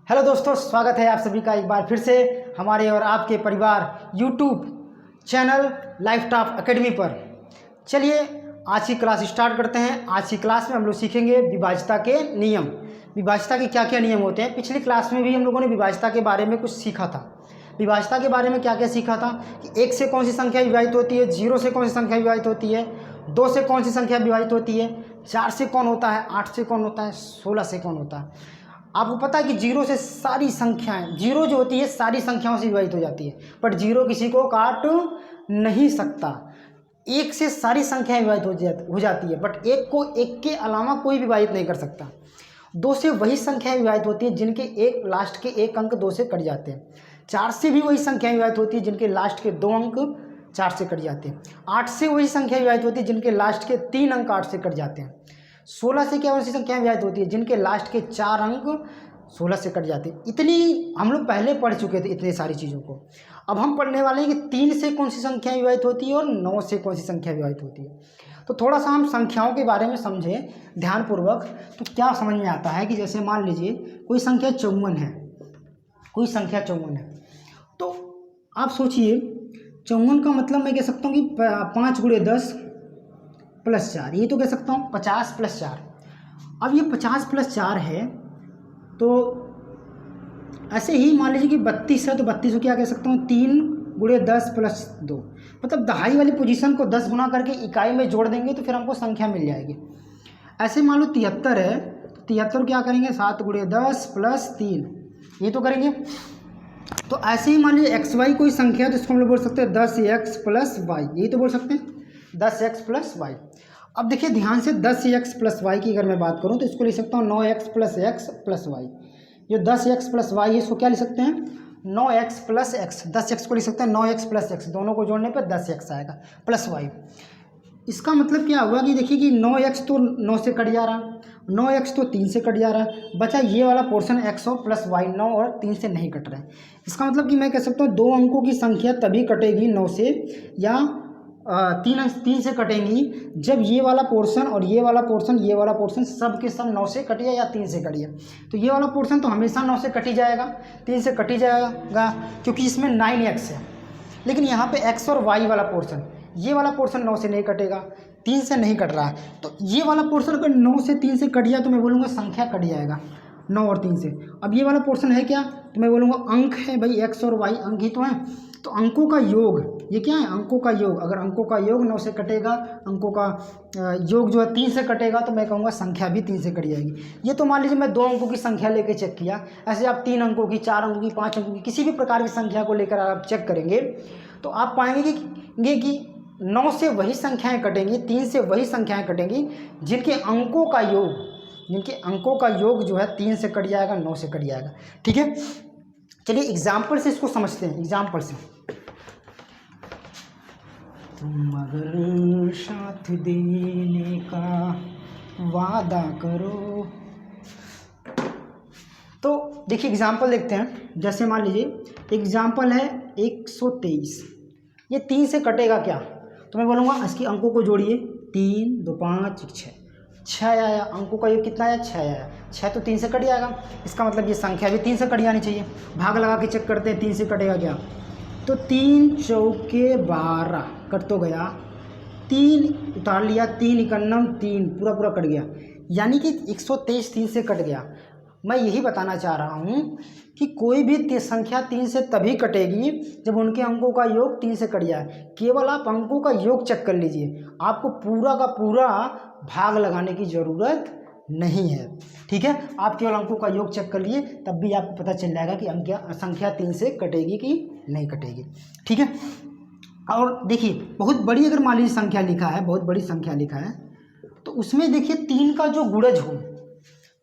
Hello दोस्तों, स्वागत है आप सभी का एक बार फिर से हमारे और आपके परिवार YouTube channel life top academy पर। चलिए आज की क्लास स्टार्ट करते हैं। आज की क्लास में हम लोग सीखेंगे विभाज्यता के नियम। विभाज्यता के क्या क्या नियम होते हैं। पिछली क्लास में भी हम लोगों ने विभाज्यता के बारे में कुछ सीखा था। विभाज्यता के बारे में क्या क्या सीखा था कि 1 से कौन सी संख्या विभाजित होती है, 0 से कौन सी संख्या विभाजित होती है, 2 से कौन सी संख्या विभाजित होती है, 4 से कौन होता है, 8 से कौन होता है, 16 से कौन होता है। आपको पता है कि 0 से सारी संख्याएं, 0 जो होती है सारी संख्याओं से विभाजित हो जाती है, बट 0 किसी को काट नहीं सकता। 1 से सारी संख्याएं विभाजित हो जाती है, बट 1 को 1 के अलावा कोई विभाजित नहीं कर सकता। 2 से वही संख्याएं विभाजित होती हैं जिनके एक लास्ट के 1 अंक 2 से कट जाते हैं। 4 से भी वही संख्याएं विभाजित होती है जिनके लास्ट के 2 अंक 4 से कट जाते हैं। 8 से वही संख्या विभाजित होती है जिनके लास्ट के 3 अंक 8 से कट जाते हैं। 16 से क्या वैसी संख्याएं विभाजित होती है जिनके लास्ट के 4 अंक 16 से कट जाते हैं। इतनी हम लोग पहले पढ़ चुके थे इतनी सारी चीज़ों को। अब हम पढ़ने वाले हैं कि 3 से कौन सी संख्या विभाजित होती है और 9 से कौन सी संख्या विभाजित होती है। तो थोड़ा सा हम संख्याओं के बारे में समझें ध्यानपूर्वक, तो क्या समझ में आता है कि जैसे मान लीजिए कोई संख्या 54 है, कोई संख्या 54 है, तो आप सोचिए 54 का मतलब मैं कह सकता हूँ कि 5 × 10 + 4, ये तो कह सकता हूँ 50 + 4। अब ये 50 + 4 है, तो ऐसे ही मान लीजिए कि 32 है, तो 32 को क्या कह सकता हूँ 3 × 10 + 2, मतलब दहाई वाली पोजीशन को 10 गुना करके इकाई में जोड़ देंगे तो फिर हमको संख्या मिल जाएगी। ऐसे मान लो 73 है, तो 73 क्या करेंगे 7 × 10 + 3, ये तो करेंगे। तो ऐसे ही मान लीजिए XY कोई संख्या है तो इसको हम लोग बोल सकते हैं 10x + y, यही तो बोल सकते हैं 10x + y। अब देखिए ध्यान से 10x + y की अगर मैं बात करूं तो इसको लिख सकता हूं 9x + x + y। जो 10x + y है इसको क्या लिख सकते हैं 9x + x। 10x को लिख सकते हैं 9x + x, दोनों को जोड़ने पर 10x आएगा + y। इसका मतलब क्या हुआ कि देखिए कि 9x तो 9 से कट जा रहा, 9x तो 3 से कट जा रहा है, बचा ये वाला पोर्शन x और + y, 9 और 3 से नहीं कट रहा है। इसका मतलब कि मैं कह सकता हूँ 2 अंकों की संख्या तभी कटेगी 9 से, या 3 से कटेंगी जब ये वाला पोर्शन और ये वाला पोर्शन, ये वाला पोर्शन सब के सब 9 से कट या 3 से कट गया। तो ये वाला पोर्शन तो हमेशा 9 से कट ही जाएगा, 3 से कट ही जाएगा, क्योंकि इसमें 9x है। लेकिन यहाँ पे x और y वाला पोर्शन, ये वाला पोर्शन 9 से नहीं कटेगा, 3 से नहीं कट रहा है। तो ये वाला पोर्शन अगर 9 से 3 से कट गया तो मैं बोलूँगा संख्या कट जाएगा 9 और 3 से। अब ये वाला पोर्शन है क्या, तो मैं बोलूँगा अंक है भाई, x और y अंक ही तो हैं। तो अंकों का योग, ये क्या है अंकों का योग। अगर अंकों का योग 9 से कटेगा, अंकों का योग जो है 3 से कटेगा, तो मैं कहूँगा संख्या भी 3 से कट जाएगी। ये तो मान लीजिए मैं 2 अंकों की संख्या लेके चेक किया। ऐसे आप 3 अंकों की, 4 अंकों की, 5 अंकों की, किसी भी प्रकार की संख्या को लेकर आप चेक करेंगे तो आप पाएंगे कि 9 से वही संख्याएँ कटेंगी, 3 से वही संख्याएँ कटेंगी जिनके अंकों का योग जो है 3 से कट जाएगा, 9 से कट जाएगा। ठीक है, चलिए एग्जाम्पल से इसको समझते हैं। एग्जाम्पल से, तुम अगर साथ देने का वादा करो, तो देखिए एग्जाम्पल देखते हैं। जैसे मान लीजिए एग्जाम्पल है 123, ये 3 से कटेगा क्या, तो मैं बोलूँगा इसकी अंकों को जोड़िए, 3 2 5 6 आया। अंकों का योग कितना आया, 6 आया। 6 तो 3 से कट जाएगा, इसका मतलब ये संख्या भी 3 से कट जानी चाहिए। भाग लगा के चेक करते हैं 3 से कटेगा क्या, तो 3 चौके 12 कट तो गया, 3 उतार लिया, 3 इकन्नम 3 पूरा कट गया, यानी कि 123 3 से कट गया। मैं यही बताना चाह रहा हूँ कि कोई भी संख्या 3 से तभी कटेगी जब उनके अंकों का योग 3 से कट जाए। केवल आप अंकों का योग चेक कर लीजिए, आपको पूरा का पूरा भाग लगाने की ज़रूरत नहीं है। ठीक है, आप केवल अंकों का योग चेक कर लिए, तब भी आपको पता चल जाएगा कि संख्या 3 से कटेगी कि नहीं कटेगी। ठीक है, और देखिए बहुत बड़ी अगर मान लीजिए संख्या लिखा है, बहुत बड़ी संख्या लिखा है, तो उसमें देखिए 3 का जो गुणज हो,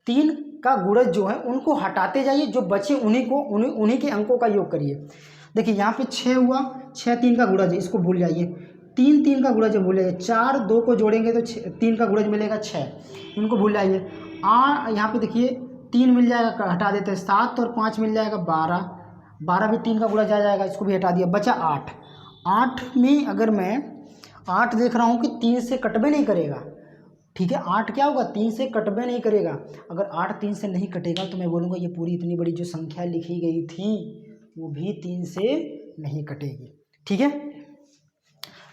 3 का गुणज जो है उनको हटाते जाइए, जो बचे उन्हीं के अंकों का योग करिए। देखिए यहाँ पे 6 हुआ, 6 3 का गुणज है, इसको भूल जाइए। 3 3 का गुणज भूल जाइए। 4 2 को जोड़ेंगे तो 3 का गुणज मिलेगा 6, इनको भूल जाइए। यहाँ पे देखिए 3 मिल जाएगा, हटा देते हैं। 7 और 5 मिल जाएगा 12, 12 भी 3 का गुणज आ जाएगा, इसको भी हटा दिया, बचा 8। 8 में अगर मैं 8 देख रहा हूँ कि 3 से कटबे नहीं करेगा, ठीक है। 8 क्या होगा, 3 से कटबे नहीं करेगा। अगर 8 3 से नहीं कटेगा तो मैं बोलूँगा ये पूरी इतनी बड़ी जो संख्या लिखी गई थी वो भी 3 से नहीं कटेगी। ठीक है।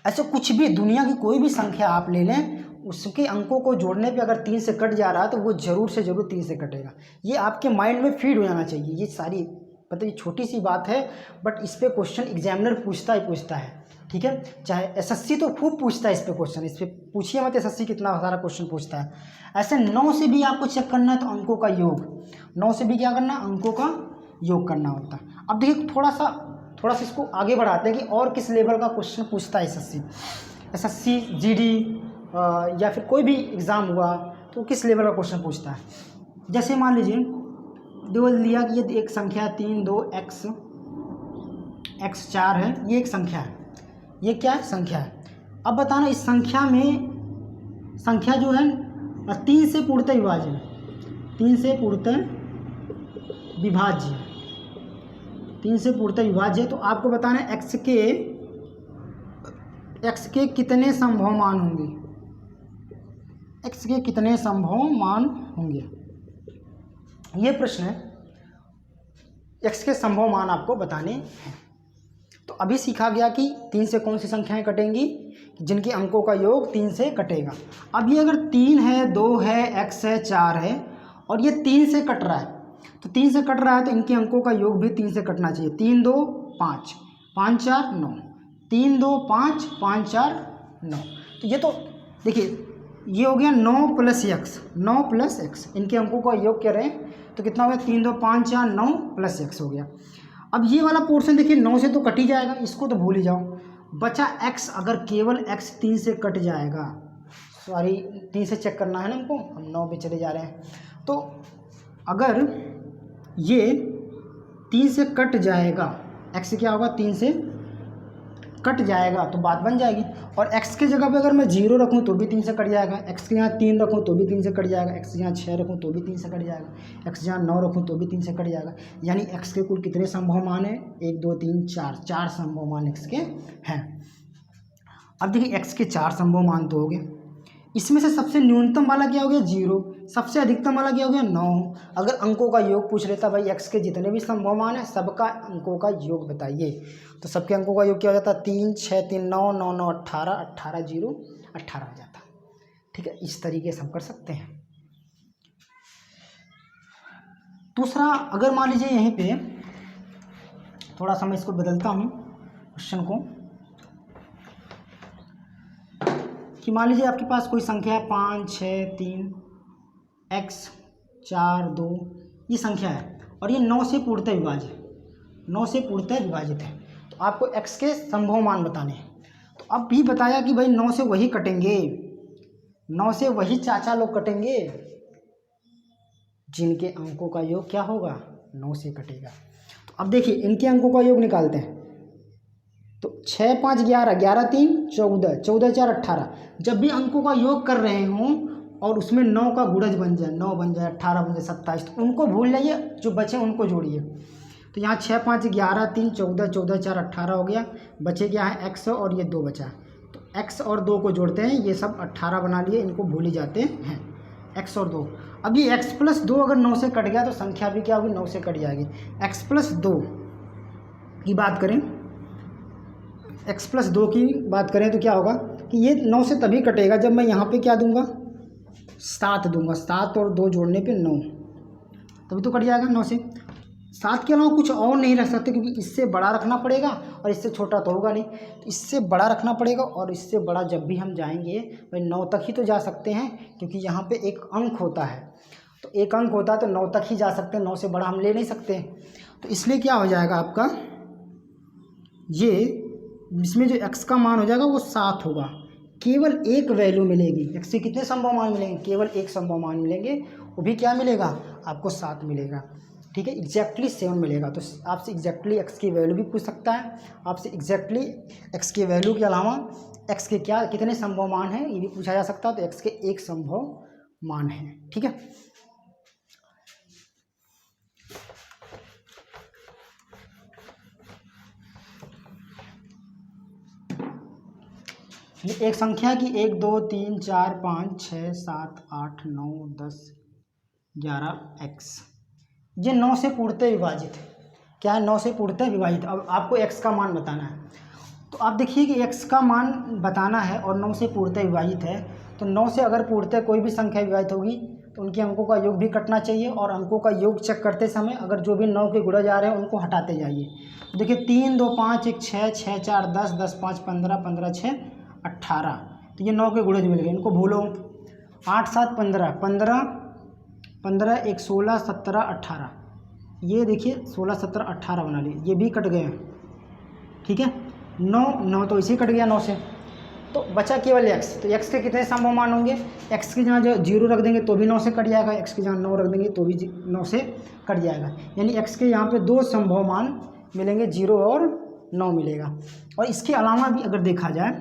ऐसे कुछ भी दुनिया की कोई भी संख्या आप ले लें, उसके अंकों को जोड़ने पे अगर 3 से कट जा रहा है तो वो जरूर से जरूर 3 से कटेगा। ये आपके माइंड में फीड हो जाना चाहिए। ये सारी मतलब ये छोटी सी बात है, बट इस पे क्वेश्चन एग्जामिनर पूछता ही पूछता है। ठीक है। चाहे एसएससी तो खूब पूछता है इस पे क्वेश्चन, इस पे पूछिए मत एसएससी कितना सारा क्वेश्चन पूछता है। ऐसे 9 से भी आपको चेक करना है तो अंकों का योग, 9 से भी क्या करना, अंकों का योग करना होता है। अब देखिए थोड़ा सा इसको आगे बढ़ाते हैं कि और किस लेवल का क्वेश्चन पूछता है एसएससी जीडी या फिर कोई भी एग्ज़ाम हुआ तो किस लेवल का क्वेश्चन पूछता है। जैसे मान लीजिए दो लिया कि ये एक संख्या 3 2 x 4 है, ये एक संख्या है, ये क्या है, संख्या है। अब बताना इस संख्या में, संख्या जो है 3 से पूर्णतः विभाज्य, 3 से पूर्णतः विभाज्य, 3 से पूर्णतः विभाज्य। तो आपको बताना है x के कितने संभव मान होंगे, x के कितने संभव मान होंगे, ये प्रश्न है। x के संभव मान आपको बताने हैं। तो अभी सीखा गया कि 3 से कौन सी संख्याएं कटेंगी, जिनके अंकों का योग 3 से कटेगा। अब ये अगर 3 है, 2 है, x है, 4 है और ये 3 से कट रहा है, तो 3 से कट रहा है तो इनके अंकों का योग भी 3 से कटना चाहिए। 3 2 5, 5 4 9, 3 2 5, 5 4 9। तो ये तो देखिए ये हो गया 9 + x, 9 + x, इनके अंकों का योग क्या रहे तो कितना हो गया, 3 2 5 4 9 + x हो गया। अब ये वाला पोर्शन देखिए 9 से तो कट ही जाएगा, इसको तो भूल ही जाओ। बचा x, अगर केवल x 3 से कट जाएगा, सॉरी 3 से चेक करना है ना हमको, हम 9 पे चले जा रहे हैं। तो अगर ये 3 से कट जाएगा, x क्या होगा, 3 से कट जाएगा तो बात बन जाएगी। और x के जगह पे अगर मैं 0 रखूँ तो भी 3 से कट जाएगा, x के यहाँ 3 रखूँ तो भी 3 से कट जाएगा, x यहाँ 6 रखूँ तो भी 3 से कट जाएगा, x यहाँ 9 रखूँ तो भी 3 से कट जाएगा। यानी x के कुल कितने संभव मान है, 1 2 3 4, 4 संभव मान x के हैं। अब देखिए x के 4 संभव मान तो हो गए, इसमें से सबसे न्यूनतम वाला क्या हो गया, 0, सबसे अधिकतम वाला क्या हो गया, 9। अगर अंकों का योग पूछ लेता भाई x के जितने भी संभव मान है सबका अंकों का योग बताइए, तो सबके अंकों का योग क्या हो जाता, 3 6 3 9 9 9 18, 18 0 18 हो जाता। ठीक है, इस तरीके से हम कर सकते हैं। दूसरा, अगर मान लीजिए यहीं पे थोड़ा सा मैं इसको बदलता हूँ क्वेश्चन को, कि मान लीजिए आपके पास कोई संख्या है 5 6 3 x 4 2, ये संख्या है और ये 9 से पूर्णतः विभाज्य, 9 से पूर्णतः विभाजित है। तो आपको x के संभव मान बताने हैं। तो अब भी बताया कि भाई 9 से वही कटेंगे, 9 से वही चाचा लोग कटेंगे जिनके अंकों का योग क्या होगा, 9 से कटेगा। तो अब देखिए इनके अंकों का योग निकालते हैं। तो 6 5 11, 11 3 14, 14 4 18। जब भी अंकों का योग कर रहे हों और उसमें 9 का गुणज बन जाए, 9 बन जाए, 18 बन जाए, 27, तो उनको भूल जाइए, जो बचे उनको जोड़िए। तो यहाँ 6 5 11 3 14, 14 4 18 हो गया। बचे क्या है, x और ये 2 बचा। तो x और 2 को जोड़ते हैं, ये सब 18 बना लिए, इनको भूल ही जाते हैं, x और 2। अब ये x + 2 अगर 9 से कट गया तो संख्या भी क्या होगी, 9 से कट जाएगी। x + 2 की बात करें, x + 2 की बात करें तो क्या होगा कि ये 9 से तभी कटेगा जब मैं यहाँ पे क्या दूंगा, 7 दूंगा। 7 और 2 जोड़ने पे 9, तभी तो कट जाएगा 9 से। 7 के अलावा कुछ और नहीं रख सकते, क्योंकि इससे बड़ा रखना पड़ेगा और इससे छोटा तो होगा नहीं, तो इससे बड़ा रखना पड़ेगा। और इससे बड़ा जब भी हम जाएंगे भाई 9 तक ही तो जा सकते हैं, क्योंकि यहाँ पे एक अंक होता है, तो एक अंक होता है तो 9 तक ही जा सकते हैं, 9 से बड़ा हम ले नहीं सकते। तो इसलिए क्या हो जाएगा आपका, ये इसमें जो x का मान हो जाएगा वो 7 होगा। केवल एक वैल्यू मिलेगी, x से कितने संभव मान मिलेंगे, केवल एक संभव मान मिलेंगे, वो भी क्या मिलेगा आपको, 7 मिलेगा। ठीक है, एग्जैक्टली 7 मिलेगा। तो आपसे एग्जैक्टली x की वैल्यू भी पूछ सकता है, आपसे एग्जैक्टली x की वैल्यू के अलावा x के क्या कितने संभव मान हैं ये भी पूछा जा सकता है। तो x के एक संभव मान है। ठीक है, एक संख्या की 1 2 3 4 5 6 7 8 9 10 11 x, ये 9 से पूर्णतः विभाजित है। क्या है? 9 से पूर्णतः विभाजित। अब आपको x का मान बताना है, तो आप देखिए कि x का मान बताना है और 9 से पूर्णतः विभाजित है, तो 9 से अगर पूर्णतः कोई भी संख्या विभाजित होगी तो उनके अंकों का योग भी कटना चाहिए, और अंकों का योग चेक करते समय अगर जो भी 9 के गुणज आ रहे हैं उनको हटाते जाइए। तो देखिए 3 2 5 1 6 6 4 10 10 5 15 15 6 18, तो ये 9 के गुणज मिल गए, इनको भूलो। 8 7 15 15 15 1 16 17 18, ये देखिए 16 17 18 बना लिए, ये भी कट गए हैं। ठीक है, 9 तो इसी कट गया 9 से, तो बचा केवल x। तो x के कितने संभव मान होंगे? x की जहाँ जो 0 रख देंगे तो भी 9 से कट जाएगा, x की जहाँ 9 रख देंगे तो भी 9 से कट जाएगा, यानी x के यहाँ पे 2 संभव मान मिलेंगे, 0 और 9 मिलेगा। और इसके अलावा भी अगर देखा जाए,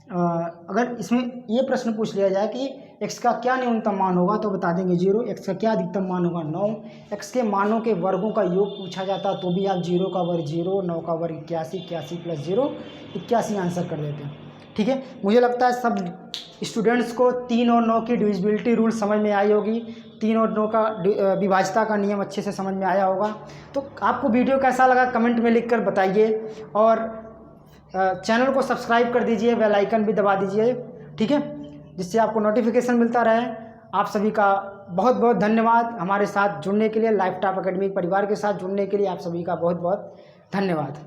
अगर इसमें ये प्रश्न पूछ लिया जाए कि x का क्या न्यूनतम मान होगा, तो बता देंगे 0। x का क्या अधिकतम मान होगा? 9। x के मानों के वर्गों का योग पूछा जाता तो भी आप 0 का वर्ग 0, 9 का वर्ग 81, 81 प्लस 0 81 आंसर कर देते हैं। ठीक है, मुझे लगता है सब स्टूडेंट्स को 3 और 9 की डिविजिबिलिटी रूल समझ में आई होगी, 3 और 9 का विभाज्यता का नियम अच्छे से समझ में आया होगा। तो आपको वीडियो कैसा लगा कमेंट में लिखकर बताइए, और चैनल को सब्सक्राइब कर दीजिए, बेल आइकन भी दबा दीजिए। ठीक है, जिससे आपको नोटिफिकेशन मिलता रहे। आप सभी का बहुत बहुत धन्यवाद हमारे साथ जुड़ने के लिए, लाइफ टाइप एकेडमी परिवार के साथ जुड़ने के लिए आप सभी का बहुत बहुत धन्यवाद।